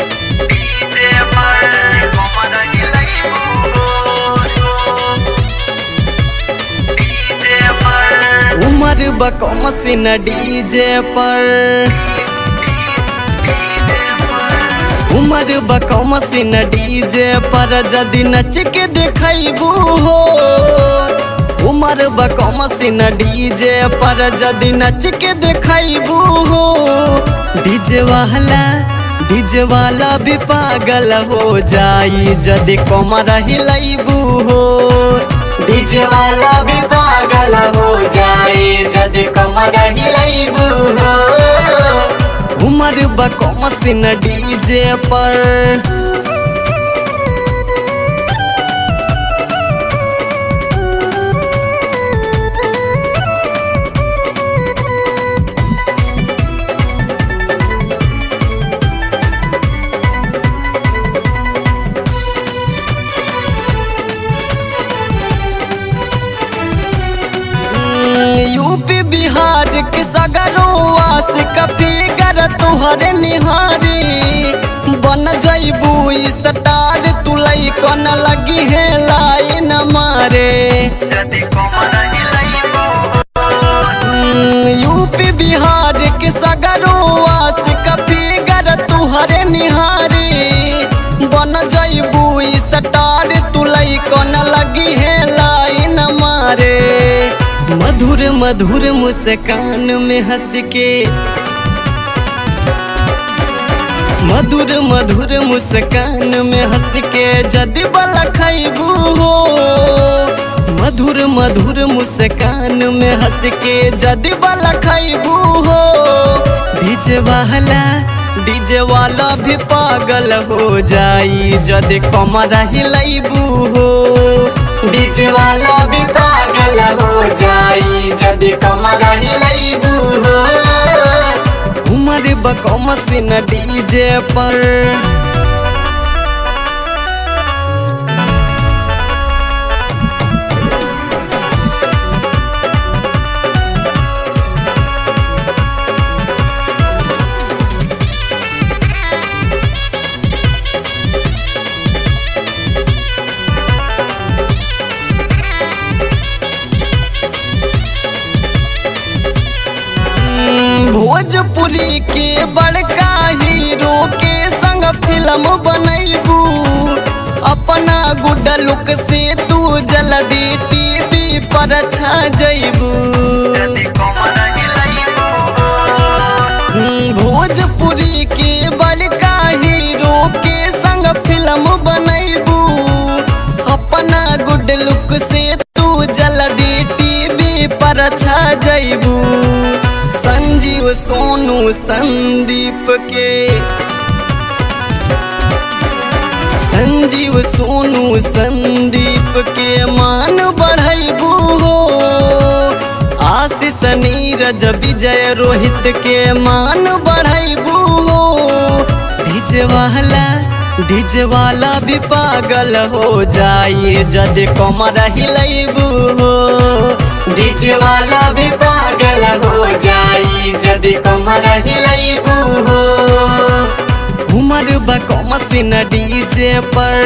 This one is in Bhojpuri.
डीजे पर कमर हिलाइबू डीजे पर उमर बकम सिन डीजे पर उमर बकम सिन डीजे पर जदि नच के देखबू हो उमर बकम सिन डीजे पर जदि नच के देखबू हो डीजे वाला भी पागल हो जाई जदि कमर हिलाइबू हो डीजे वाला भी पागल हो जाई जदि कमर हिलाइबू हो उमर बकम सिन डीजे पर यूपी बिहार के सगरो आस कफीगर तुहरे निहारी बन जइबू स्टार तुलई कन लगी है लाइन मारे जदि कमर हिलाइबू यूपी बिहार के सगरो आस कफीगर तुहरे निहारी बन जइबू स्टार तुलई कन लगी है लाइन मारे मधुर मधुर मुस्कान में हंस के मधुर मधुर मुस्कान में हंस के जदि बलखइबू हो मधुर मधुर मुस्कान में हंस के जदि बलखइबू हो डीजे वाला भी पागल हो जाई जदि कमर हिलाइबू हो डीजे वाला भी पागल हो जाई जदि कमर हिलाइबू हो उमर बकम सिन डीजे पर भोजपुरी के बड़का हीरो के संग फिल्म बनैबू अपना गुड लुक से तू जल्दी टीवी पर छा जइबू जदि कमर हिलाइबू भोजपुरी के बड़का हीरो के संग फिल्म बनैबू अपना गुड लुक से तू जल्दी टीवी पर छा जइबू संजीव सोनू संदीप के संजीव सोनू संदीप के मान बढ़ैबू हो आशीष नीरज विजय रोहित के मान बढ़ैबू हो डीजे वाला भी पागल हो जाई जदि कमर हिलाइबू हो डीजे वाला भी पागल हो जाई जदि कमर हिलाइबू हो उमर बकम सिन डीजे पर